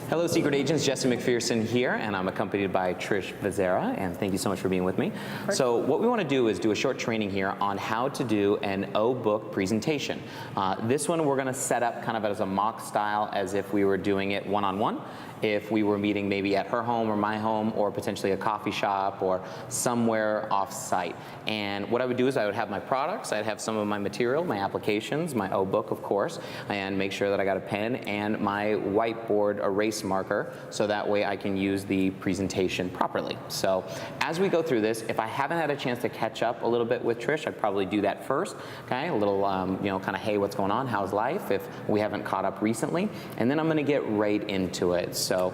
Hello, Secret Agents. Jesse McPherson here, and I'm accompanied by Trish Vazera, and thank you so much for being with me. So what we want to do is do a short training here on how to do an Obook presentation. This one we're going to set up kind of as a mock style, as if we were doing it one-on-one. If we were meeting maybe at her home or my home or potentially a coffee shop or somewhere off-site. And what I would do is I would have my products, I'd have some of my material, my applications, my Obook of course, and make sure that I got a pen and my whiteboard erase marker so that way I can use the presentation properly. So as we go through this, if I haven't had a chance to catch up a little bit with Trish, I'd probably do that first, okay? A little, kind of, hey, what's going on? How's life? If we haven't caught up recently. And then I'm gonna get right into it. So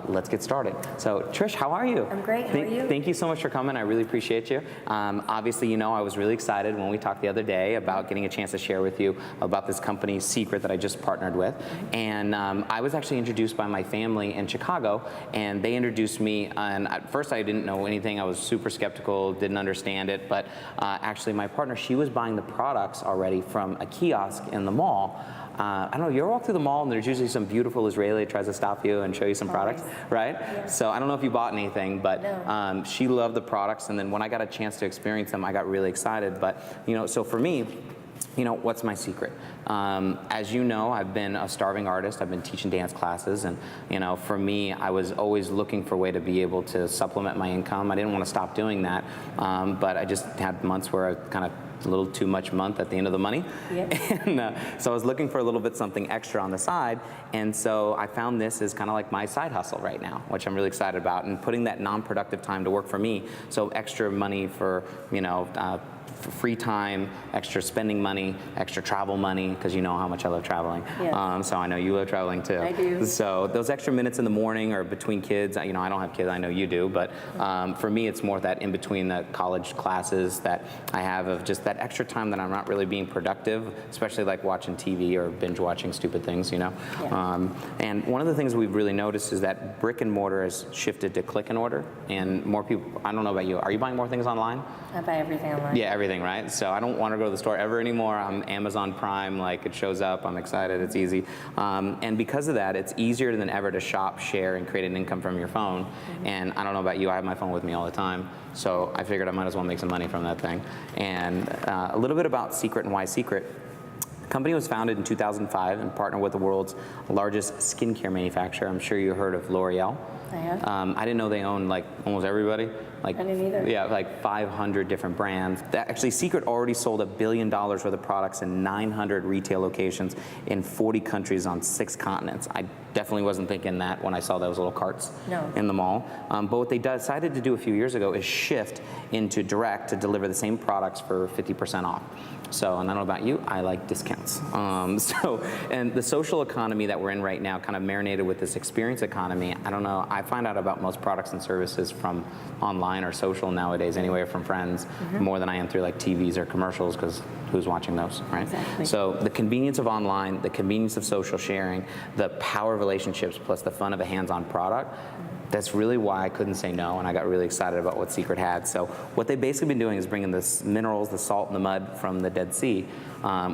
let's get started. So Trish, how are you? I'm great, how are you? Thank you so much for coming. I really appreciate you. Obviously, you know, I was really excited when we talked the other day about getting a chance to share with you about this company's secret that I just partnered with. And I was actually introduced by my family in Chicago, and they introduced me, and at first I didn't know anything. I was super skeptical, didn't understand it, but actually my partner, she was buying the products already from a kiosk in the mall. I don't know, you ever walk through the mall and there's usually some beautiful Israeli that tries to stop you and show you some products, right? Yeah. So I don't know if you bought anything, but no. She loved the products, and then when I got a chance to experience them, I got really excited. But, you know, so for me, you know, what's my secret? As you know, I've been a starving artist. I've been teaching dance classes, and you know, for me, I was always looking for a way to be able to supplement my income. I didn't want to stop doing that, but I just had months where I kind of a little too much month at the end of the money. Yep. And so I was looking for a little bit something extra on the side, and so I found this as kind of like my side hustle right now, which I'm really excited about, and putting that non-productive time to work for me, so extra money for, you know, for free time, extra spending money, extra travel money, because you know how much I love traveling. Yes. So I know you love traveling too. I do. So those extra minutes in the morning or between kids, you know, I don't have kids, I know you do, but for me it's more that in between the college classes that I have of just that extra time that I'm not really being productive, especially like watching TV or binge watching stupid things, you know. Yeah. And one of the things we've really noticed is that brick and mortar has shifted to click and order, and more people, I don't know about you, are you buying more things online? I buy everything online. Yeah, everything, right? So I don't want to go to the store ever anymore. I'm Amazon Prime, like it shows up, I'm excited, it's easy. And because of that, it's easier than ever to shop, share, and create an income from your phone. And I don't know about you, I have my phone with me all the time. So I figured I might as well make some money from that thing. And a little bit about Secret and why Secret. The company was founded in 2005 and partnered with the world's largest skincare manufacturer. I'm sure you heard of L'Oreal. I have. I didn't know they owned like almost everybody. Like, I didn't either. Yeah, like 500 different brands. Actually, Secret already sold $1 billion worth of products in 900 retail locations in 40 countries on 6 continents. I definitely wasn't thinking that when I saw those little carts in the mall. But what they decided to do a few years ago is shift into direct to deliver the same products for 50% off. So, and I don't know about you, I like discounts. And the social economy that we're in right now, kind of marinated with this experience economy, I don't know, I find out about most products and services from online or social nowadays anyway, from friends, more than I am through like TVs or commercials, because who's watching those, right? Exactly. So the convenience of online, the convenience of social sharing, the power of relationships, plus the fun of a hands-on product, that's really why I couldn't say no, and I got really excited about what Secret had. So what they've basically been doing is bringing the minerals, the salt and the mud from the Dead Sea,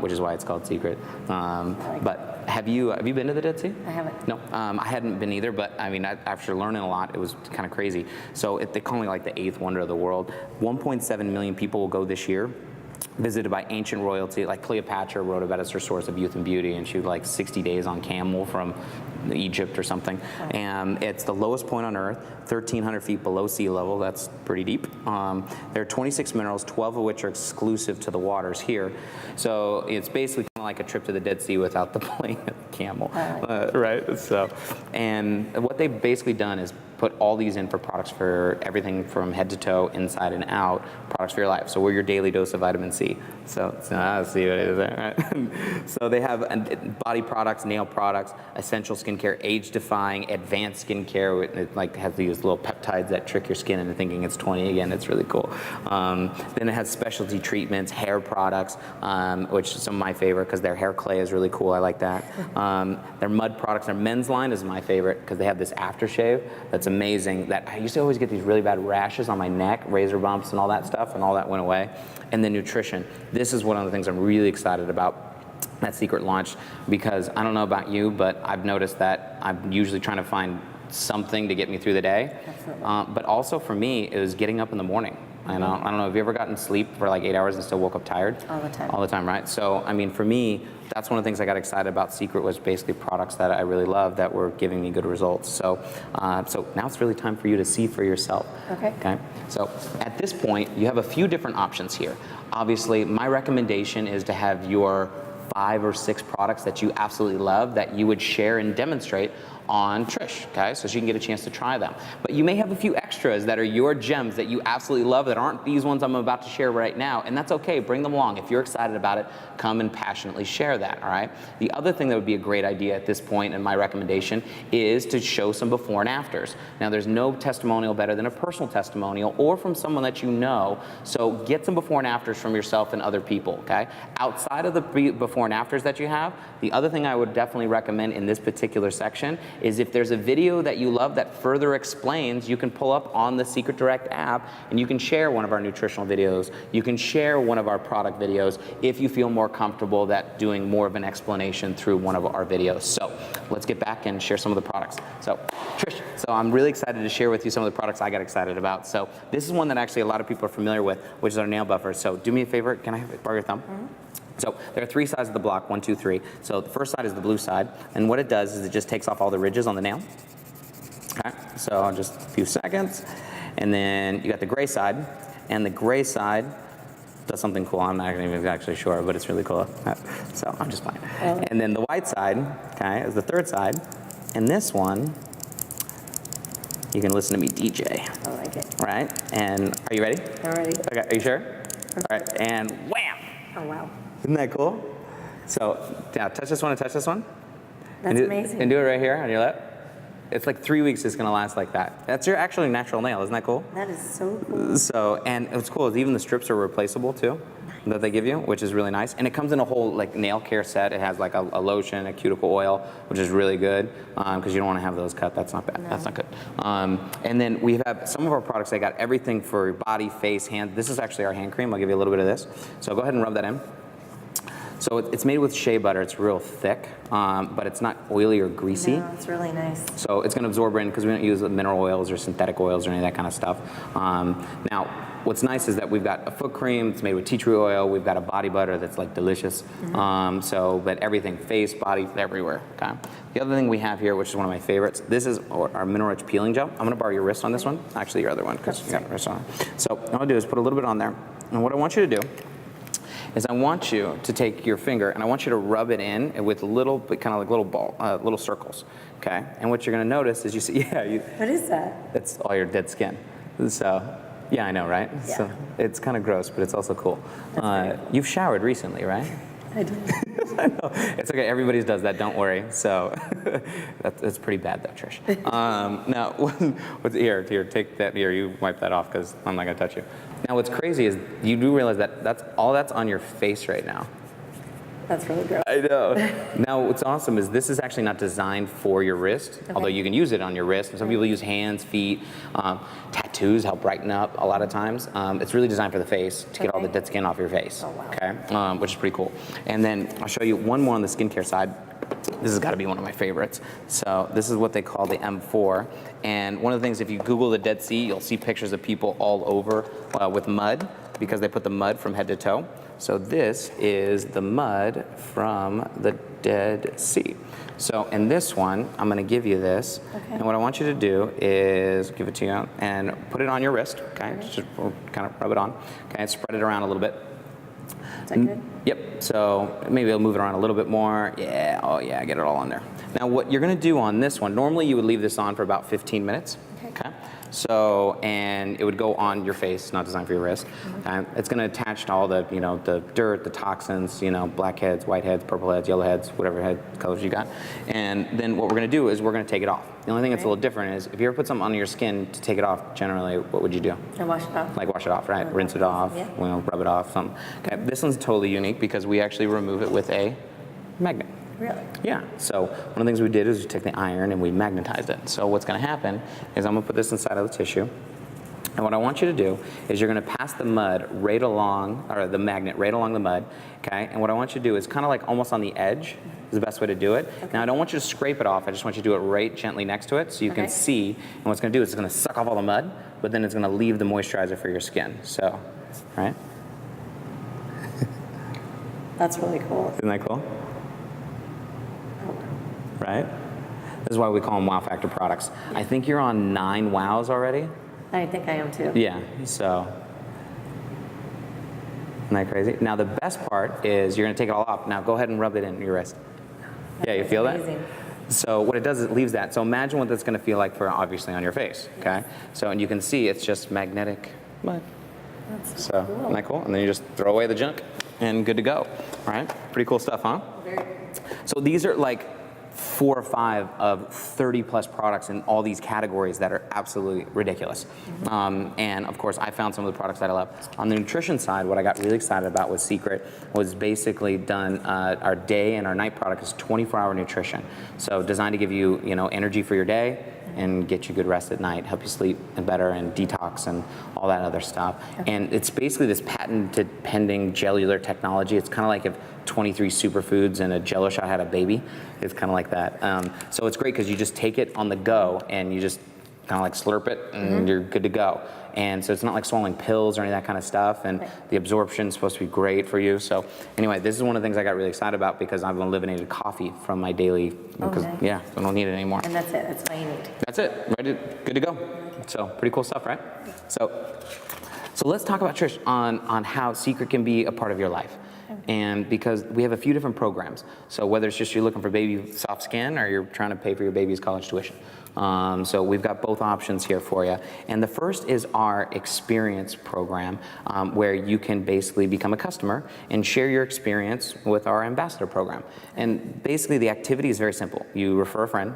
which is why it's called Secret. But have you been to the Dead Sea? I haven't. No, I hadn't been either, but I mean, after learning a lot, it was kind of crazy. So they call it like the 8th wonder of the world. 1.7 million people will go this year, visited by ancient royalty. Like Cleopatra wrote about it's her source of youth and beauty, and she was like 60 days on camel from Egypt or something. And it's the lowest point on Earth, 1,300 feet below sea level. That's pretty deep. There are 26 minerals, 12 of which are exclusive to the waters here. So it's basically kind of like a trip to the Dead Sea without the plane camel, right? So, and what they've basically done is put all these in for products for everything from head to toe, inside and out, products for your life. So we're your daily dose of vitamin C. So I see what it is there, right? So they have body products, nail products, essential skincare, age-defying, advanced skincare. It like has these little peptides that trick your skin into thinking it's 20 again. It's really cool. Then it has specialty treatments, hair products, which is some of my favorite because their hair clay is really cool. I like that. Their mud products, their men's line is my favorite because they have this aftershave that's amazing. That I used to always get these really bad rashes on my neck, razor bumps and all that stuff, and all that went away. And then nutrition. This is one of the things I'm really excited about. that Secret launched, because I don't know about you, but I've noticed that I'm usually trying to find something to get me through the day. But also for me, it was getting up in the morning. I don't know, have you ever gotten sleep for like 8 hours and still woke up tired? All the time. All the time, right? So, I mean, for me, that's one of the things I got excited about Secret, was basically products that I really love that were giving me good results. So, so now it's really time for you to see for yourself. Okay. So at this point, you have a few different options here. Obviously, my recommendation is to have your 5 or 6 products that you absolutely love that you would share and demonstrate on Trish, okay? So she can get a chance to try them. But you may have a few extras that are your gems that you absolutely love that aren't these ones I'm about to share right now, and that's okay, bring them along. If you're excited about it, come and passionately share that, all right? The other thing that would be a great idea at this point, and my recommendation, is to show some before and afters. Now, there's no testimonial better than a personal testimonial or from someone that you know, so get some before and afters from yourself and other people, okay? Outside of the before and afters that you have, the other thing I would definitely recommend in this particular section is if there's a video that you love that further explains, you can pull up on the Secret Direct app and you can share one of our nutritional videos. You can share one of our product videos if you feel more comfortable that doing more of an explanation through one of our videos. So let's get back and share some of the products. So Trish, so I'm really excited to share with you some of the products I got excited about. So this is one that actually a lot of people are familiar with, which is our nail buffer. So do me a favor, can I borrow your thumb? So there are 3 sides of the block, 1, 2, 3. So the first side is the blue side, and what it does is it just takes off all the ridges on the nail. Okay, so just a few seconds. And then you got the gray side, and the gray side does something cool. I'm not even actually sure, but it's really cool. So I'm just playing. And then the white side, okay, is the third side. And this one, you can listen to me DJ. I like it. Right? And are you ready? I'm ready. Okay, are you sure? All right, and wham! Oh, wow. Isn't that cool? So, now touch this one and touch this one. That's amazing. And do it right here on your lip. It's like 3 weeks it's gonna last like that. That's your actually natural nail, isn't that cool? That is so cool. So, and what's cool is even the strips are replaceable too, that they give you, which is really nice. And it comes in a whole like nail care set. It has like a lotion, a cuticle oil, which is really good because you don't wanna have those cut. That's not bad, that's not good. And then we have some of our products, they got everything for your body, face, hand. This is actually our hand cream. I'll give you a little bit of this. So go ahead and rub that in. So it's made with shea butter. It's real thick, but it's not oily or greasy. No, it's really nice. So it's going to absorb in because we don't use mineral oils or synthetic oils or any of that kind of stuff. Now, what's nice is that we've got a foot cream. It's made with tea tree oil. We've got a body butter that's like delicious. But everything, face, body, everywhere. Okay. The other thing we have here, which is one of my favorites, this is our mineral rich peeling gel. I'm going to borrow your wrist on this one. Actually, your other one because you got a wrist on it. So what I'll do is put a little bit on there. And what I want you to do is I want you to take your finger and I want you to rub it in with little, kind of like little circles, okay? And what you're gonna notice is you see, What is that? that's all your dead skin. So, yeah, I know, right? Yeah. So it's kind of gross, but it's also cool. Cool. You've showered recently, right? I do. I know. It's okay, everybody does that, don't worry. So that's pretty bad though, Trish. Now, what's here, take that here, you wipe that off because I'm not gonna touch you. Now what's crazy is you do realize that that's on your face right now. That's really gross. I know. Now, what's awesome is this is actually not designed for your wrist, although you can use it on your wrist. And some people use hands, feet, tattoos help brighten up a lot of times. It's really designed for the face to get all the dead skin off your face. Oh, wow. Okay, which is pretty cool. And then I'll show you one more on the skincare side. This has got to be one of my favorites. So this is what they call the M4. And one of the things, if you Google the Dead Sea, you'll see pictures of people all over with mud because they put the mud from head to toe. So this is the mud from the Dead Sea. So in this one, I'm gonna give you this. Okay. And what I want you to do is give it to you and put it on your wrist, okay? Just kind of rub it on, okay? And spread it around a little bit. Is that good? Yep, so maybe I'll move it around a little bit more. Yeah, oh yeah, get it all on there. Now what you're gonna do on this one, normally you would leave this on for about 15 minutes, okay? So, and it would go on your face, not designed for your wrist. It's gonna attach to all the, the dirt, the toxins, blackheads, whiteheads, purple heads, yellow heads, whatever head colors you got. And then what we're gonna do is we're gonna take it off. The only thing that's a little different is if you ever put something on your skin to take it off, generally, what would you do? I wash it off. Like wash it off, right? Rinse it off, rub it off, something. Okay, this one's totally unique because we actually remove it with a magnet. Really? Yeah, so one of the things we did is we took the iron and we magnetized it. So what's gonna happen is I'm gonna put this inside of the tissue And what I want you to do is you're going to pass the mud right along, or the magnet right along the mud, okay? And what I want you to do is kind of like almost on the edge is the best way to do it. Okay. Now I don't want you to scrape it off, I just want you to do it right gently next to it so you can see. And what's going to do is it's going to suck off all the mud, but then it's going to leave the moisturizer for your skin. So, right? That's really cool. Isn't that cool? Right? This is why we call them wow factor products. I think you're on 9 wows already. I think I am too. Yeah, so, isn't that crazy? Now the best part is you're gonna take it all off. Now go ahead and rub it in your wrist. Yeah, you feel amazing. that? So what it does is it leaves that. So imagine what that's gonna feel like for obviously on your face, okay? So, and you can see it's just magnetic mud. That's So, cool. isn't that cool? And then you just throw away the junk and good to go, all right? Pretty cool stuff, huh? Very. So these are like 4 or 5 of 30 plus products in all these categories that are absolutely ridiculous. And of course, I found some of the products that I love. On the nutrition side, what I got really excited about with Secret was basically done, our day and our night product is 24-hour nutrition. So designed to give you, energy for your day and get you good rest at night, help you sleep better and detox and all that other stuff. And it's basically this patented pending gellular technology. It's kind of like if 23 superfoods and a Jello shot had a baby. It's kind of like that. So it's great because you just take it on the go and you just kind of like slurp it and you're good to go. And so it's not like swallowing pills or any of that kind of stuff. And the absorption is supposed to be great for you. So anyway, this is one of the things I got really excited about because I've eliminated coffee from my daily, because nice. I don't need it anymore. And that's it. That's all you need. That's it. Ready, good to go. So pretty cool stuff, right? So let's talk about, Trish, on how Secret can be a part of your life. And because we have a few different programs. So whether it's just you're looking for baby soft skin or you're trying to pay for your baby's college tuition. So we've got both options here for you. And the first is our experience program, where you can basically become a customer and share your experience with our ambassador program. And basically the activity is very simple. You refer a friend,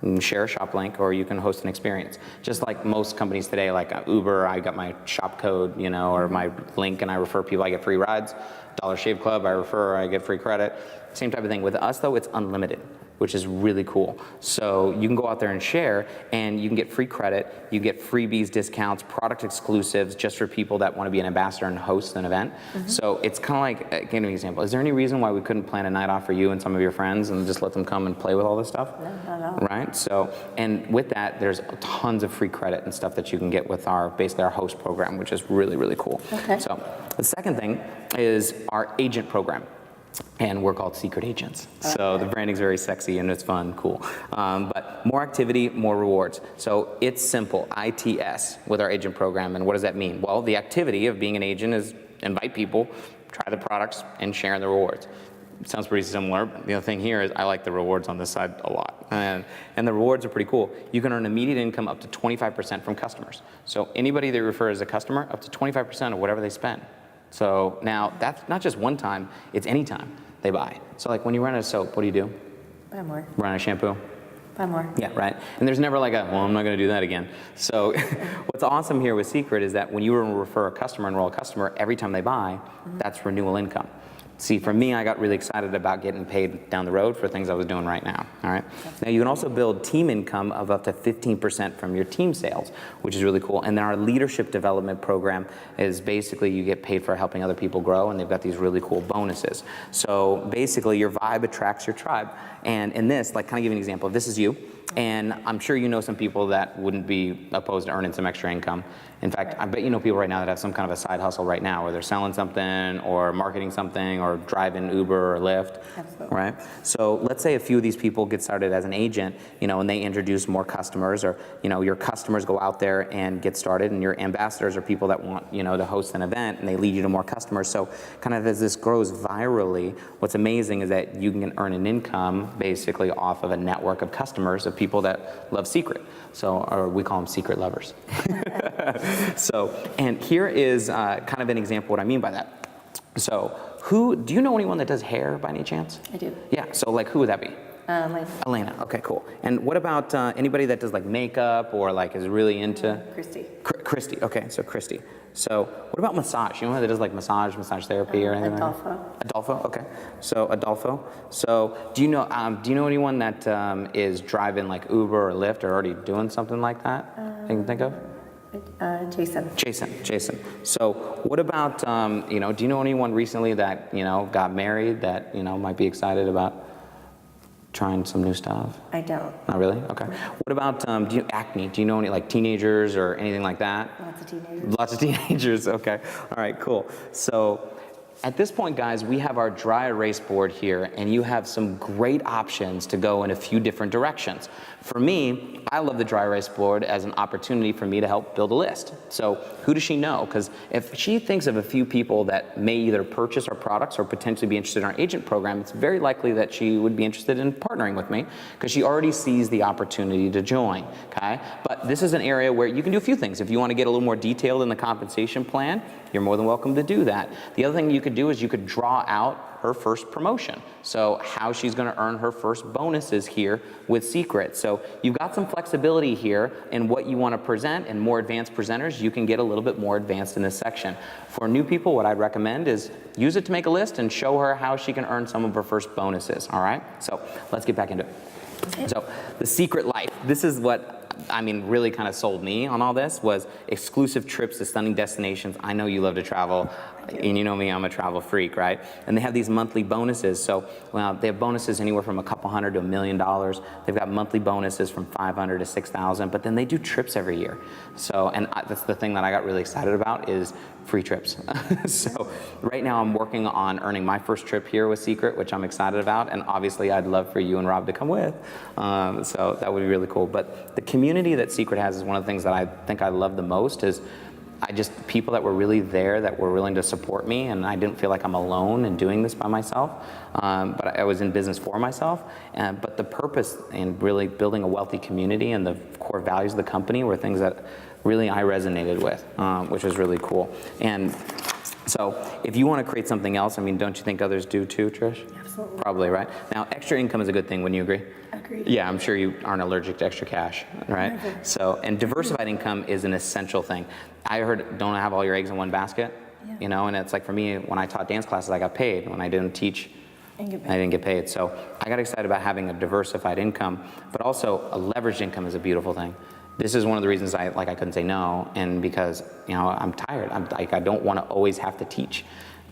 and share a shop link, or you can host an experience. Just like most companies today, like Uber, I got my shop code, or my link, and I refer people, I get free rides. Dollar Shave Club, I refer, I get free credit. Same type of thing. With us, though, it's unlimited, which is really cool. So you can go out there and share, and you can get free credit, you get freebies, discounts, product exclusives, just for people that want to be an ambassador and host an event. So it's kind of like, give me an example. Is there any reason why we couldn't plan a night off for you and some of your friends and just let them come and play with all this stuff? No, not at all. Right? So, and with that, there's tons of free credit and stuff that you can get with basically our host program, which is really, really cool. Okay. So the second thing is our agent program. And we're called Secret Agents. So the branding's very sexy and it's fun, cool. But more activity, more rewards. So it's simple, ITS with our agent program. And what does that mean? Well, the activity of being an agent is invite people, try the products, and share the rewards. It sounds pretty similar. The other thing here is I like the rewards on this side a lot. And the rewards are pretty cool. You can earn immediate income up to 25% from customers. So anybody that you refer as a customer, up to 25% of whatever they spend. So now that's not just one time, it's any time they buy. So like when you run out of soap, what do you do? Buy more. Run out of shampoo? Buy more. Yeah, right. And there's never like well, I'm not gonna do that again. So what's awesome here with Secret is that when you refer a customer, enroll a customer, every time they buy, that's renewal income. See, for me, I got really excited about getting paid down the road for things I was doing right now, all right? Now, you can also build team income of up to 15% from your team sales, which is really cool. And then our leadership development program is basically you get paid for helping other people grow, and they've got these really cool bonuses. So basically, your vibe attracts your tribe. And in this, like, kind of give you an example. This is you, and I'm sure you know some people that wouldn't be opposed to earning some extra income. In fact, I bet you know people right now that have some kind of a side hustle right now, where they're selling something or marketing something or driving Uber or Lyft, Absolutely. right? So let's say a few of these people get started as an agent, and they introduce more customers, or your customers go out there and get started, and your ambassadors are people that want to host an event, and they lead you to more customers. So kind of as this grows virally, what's amazing is that you can earn an income basically off of a network of customers of people that love Secret. So, or we call them secret lovers. So, and here is kind of an example of what I mean by that. So, do you know anyone that does hair by any chance? I do. Yeah, so like who would that be? Like Elena, okay, cool. And what about anybody that does like makeup or like is really into? Christy. Christy, okay, so Christy. So what about massage? You know that does like massage therapy or anything? Adolfo. Adolfo, okay. So Adolfo. So do you know anyone that is driving like Uber or Lyft or already doing something like that? You can think of? Jason. Jason. So what about, do you know anyone recently that, got married that, might be excited about trying some new stuff? I don't. Not really? Okay. What about acne? Do you know any like teenagers or anything like that? Lots of teenagers. Lots of teenagers, okay. All right, cool. So at this point, guys, we have our dry erase board here, and you have some great options to go in a few different directions. For me, I love the dry erase board as an opportunity for me to help build a list. So who does she know? Because if she thinks of a few people that may either purchase our products or potentially be interested in our agent program, it's very likely that she would be interested in partnering with me because she already sees the opportunity to join, okay? But this is an area where you can do a few things. If you want to get a little more detailed in the compensation plan, you're more than welcome to do that. The other thing you could do is you could draw out her first promotion. So how she's gonna earn her first bonuses here with Secret. So you've got some flexibility here in what you wanna present, and more advanced presenters, you can get a little bit more advanced in this section. For new people, what I'd recommend is use it to make a list and show her how she can earn some of her first bonuses, all right? So let's get back into it. So the Secret Life, this is what really kind of sold me on all this, was exclusive trips to stunning destinations. I know you love to travel, and you know me, I'm a travel freak, right? And they have these monthly bonuses. So they have bonuses anywhere from a couple hundred to $1 million. They've got monthly bonuses from 500 to 6,000, but then they do trips every year. So, and that's the thing that I got really excited about is free trips. So right now I'm working on earning my first trip here with Secret, which I'm excited about, and obviously I'd love for you and Rob to come with. So that would be really cool. But the community that Secret has is one of the things that I think I love the most is people that were really there, that were willing to support me, and I didn't feel like I'm alone in doing this by myself, but I was in business for myself. But the purpose in really building a wealthy community and the core values of the company were things that really I resonated with, which was really cool. And so if you want to create something else, don't you think others do too, Trish? Absolutely. Probably, right? Now, extra income is a good thing, wouldn't you agree? Agreed. Yeah, I'm sure you aren't allergic to extra cash, right? Never. So, and diversified income is an essential thing. I heard, don't have all your eggs in one basket, Yeah. And it's like for me, when I taught dance classes, I got paid. When I didn't teach, I didn't get paid. So I got excited about having a diversified income, but also a leveraged income is a beautiful thing. This is one of the reasons I couldn't say no, and because, I'm tired. I don't want to always have to teach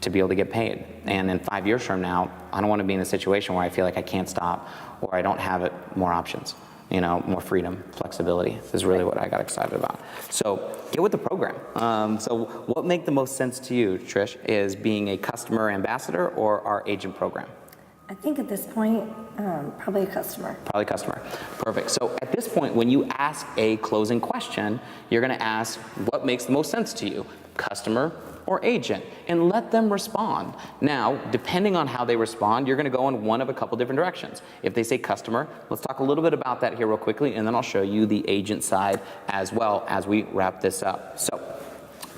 to be able to get paid. And in 5 years from now, I don't want to be in a situation where I feel like I can't stop or I don't have more options, more freedom, flexibility. This is really what I got excited about. So get with the program. So what make the most sense to you, Trish, is being a customer ambassador or our agent program? I think at this point, probably a customer. Probably customer. Perfect. So at this point, when you ask a closing question, you're going to ask what makes the most sense to you, customer or agent, and let them respond. Now, depending on how they respond, you're going to go in one of a couple different directions. If they say customer, let's talk a little bit about that here real quickly, and then I'll show you the agent side as well as we wrap this up. So,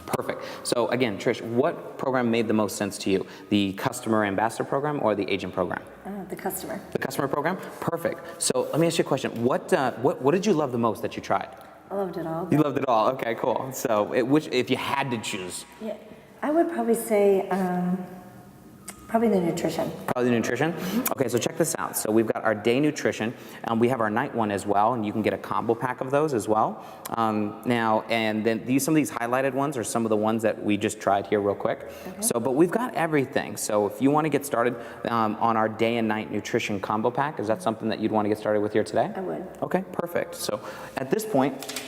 perfect. So again, Trish, what program made the most sense to you? The customer ambassador program or the agent program? The customer. The customer program? Perfect. So let me ask you a question. What did you love the most that you tried? I loved it all. You loved it all. Okay, cool. So which, if you had to choose? Yeah, I would probably say probably the nutrition. Probably the nutrition? Okay, so check this out. So we've got our day nutrition. We have our night one as well, and you can get a combo pack of those as well. Now, and then some of these highlighted ones are some of the ones that we just tried here real quick. Okay. So, but we've got everything. So if you want to get started on our day and night nutrition combo pack, is that something that you'd want to get started with here today? I would. Okay, perfect. So at this point,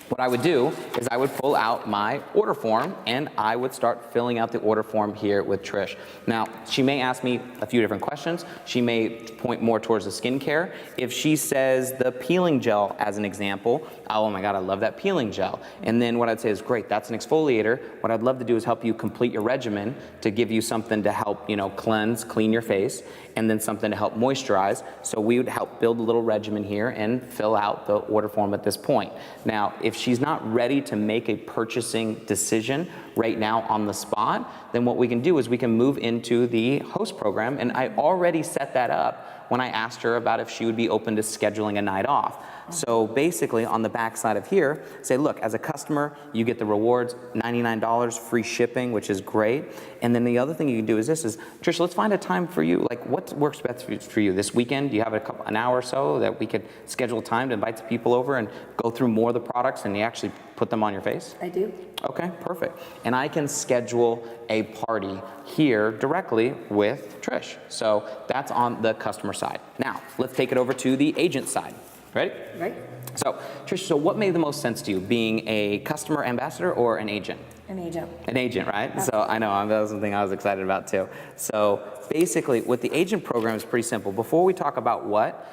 what I would do is I would pull out my order form and I would start filling out the order form here with Trish. Now, she may ask me a few different questions. She may point more towards the skincare. If she says the peeling gel as an example, oh my God, I love that peeling gel. And then what I'd say is, great, that's an exfoliator. What I'd love to do is help you complete your regimen to give you something to help, cleanse, clean your face, and then something to help moisturize. So we would help build a little regimen here and fill out the order form at this point. Now, if she's not ready to make a purchasing decision right now on the spot, then what we can do is we can move into the host program, and I already set that up when I asked her about if she would be open to scheduling a night off. So basically on the back side of here, say, look, as a customer, you get the rewards, $99, free shipping, which is great. And then the other thing you can do is this is, Trish, let's find a time for you. Like what works best for you this weekend? Do you have an hour or so that we could schedule time to invite some people over and go through more of the products and you actually put them on your face? I do. Okay, perfect. And I can schedule a party here directly with Trish. So that's on the customer side. Now, let's take it over to the agent side. Ready? Right? So, Trish, so what made the most sense to you, being a customer ambassador or an agent? An agent. An agent, right? So I know, that was something I was excited about too. So basically, with the agent program is pretty simple. Before we talk about what,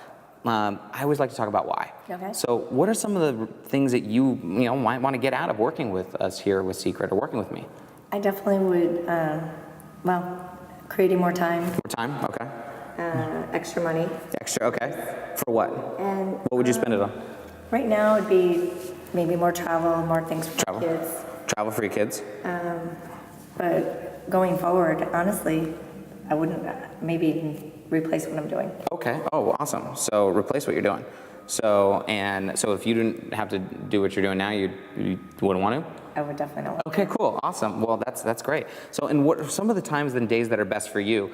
I always like to talk about why. Okay. So what are some of the things that you might want to get out of working with us here with Secret or working with me? I definitely would, creating more time, More time? Okay. extra money. Extra, okay. For what? And What would you spend it on? right now it'd be maybe more travel, more things for Travel. kids. Travel for your kids? But going forward, honestly, I wouldn't maybe even replace what I'm doing. Okay. Oh, awesome. So replace what you're doing. So if you didn't have to do what you're doing now, you wouldn't want to? I would definitely not. Okay, cool, awesome. Well, that's great. So, and what are some of the times and days that are best for you?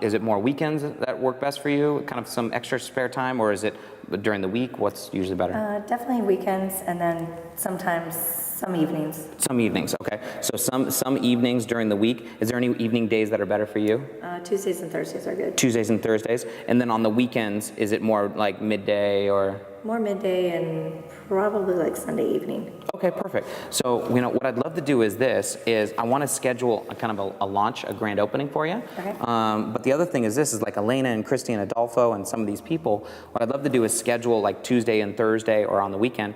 Is it more weekends that work best for you? Kind of some extra spare time, or is it during the week? What's usually better? Definitely weekends, and then sometimes some evenings. Some evenings, okay. So some evenings during the week. Is there any evening days that are better for you? Tuesdays and Thursdays are good. Tuesdays and Thursdays. And then on the weekends, is it more like midday or? More midday and probably like Sunday evening. Okay, perfect. So, what I'd love to do is I want to schedule a kind of a launch, a grand opening for you. Okay. But the other thing is like Elena and Christy and Adolfo and some of these people, what I'd love to do is schedule like Tuesday and Thursday or on the weekend.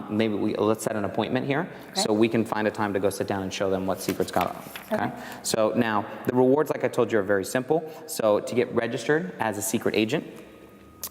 Maybe let's set an appointment here so we can find a time to go sit down and show them what Secret's got on. Okay? So now, the rewards, like I told you, are very simple. So to get registered as a Secret agent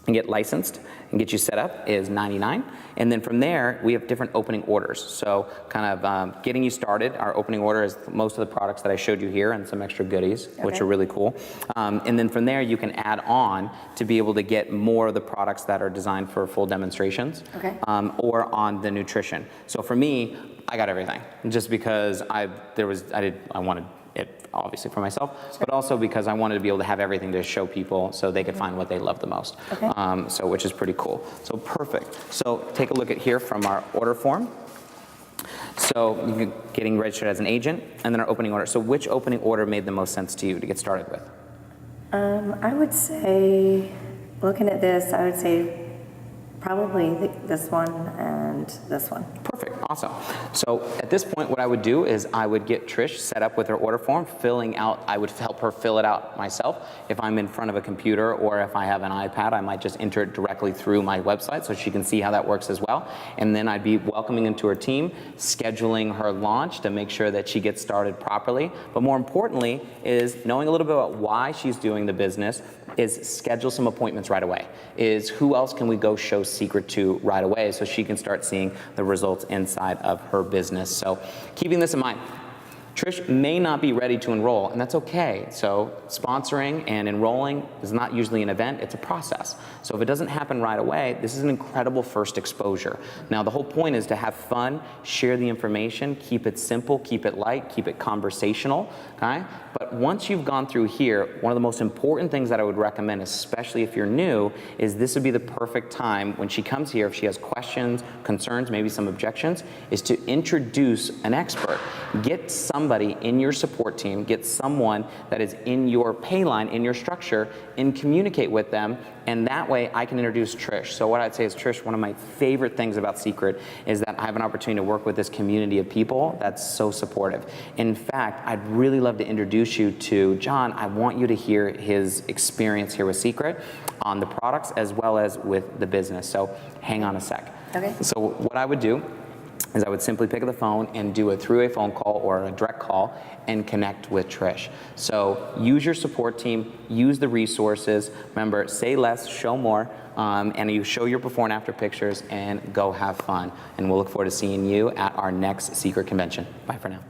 and get licensed and get you set up is $99. And then from there, we have different opening orders. So kind of getting you started, our opening order is most of the products that I showed you here and some extra goodies, which are really cool. And then from there, you can add on to be able to get more of the products that are designed for full demonstrations or on the nutrition. So for me, I got everything just because I wanted it obviously for myself, but also because I wanted to be able to have everything to show people so they could find what they love the most. So which is pretty cool. So perfect. So take a look at here from our order form. So you're getting registered as an agent and then our opening order. So which opening order made the most sense to you to get started with? I would say, looking at this, I would say probably this one and this one. Perfect, awesome. So at this point, what I would do is I would get Trish set up with her order form, I would help her fill it out myself. If I'm in front of a computer or if I have an iPad, I might just enter it directly through my website so she can see how that works as well. And then I'd be welcoming into her team, scheduling her launch to make sure that she gets started properly. But more importantly is knowing a little bit about why she's doing the business, is schedule some appointments right away. Is who else can we go show Secret to right away so she can start seeing the results inside of her business. So keeping this in mind, Trish may not be ready to enroll, and that's okay. So sponsoring and enrolling is not usually an event, it's a process. So if it doesn't happen right away, this is an incredible first exposure. Now the whole point is to have fun, share the information, keep it simple, keep it light, keep it conversational, okay? But once you've gone through here, one of the most important things that I would recommend, especially if you're new, is this would be the perfect time when she comes here, if she has questions, concerns, maybe some objections, is to introduce an expert. Get somebody in your support team, get someone that is in your pay line, in your structure, and communicate with them, and that way I can introduce Trish. So what I'd say is, Trish, one of my favorite things about Secret is that I have an opportunity to work with this community of people that's so supportive. In fact, I'd really love to introduce you to John. I want you to hear his experience here with Secret on the products as well as with the business. So hang on a sec. Okay. So what I would do is I would simply pick up the phone and do it through a phone call or a direct call and connect with Trish. So use your support team, use the resources. Remember, say less, show more, and you show your before and after pictures and go have fun. And we'll look forward to seeing you at our next Secret convention. Bye for now.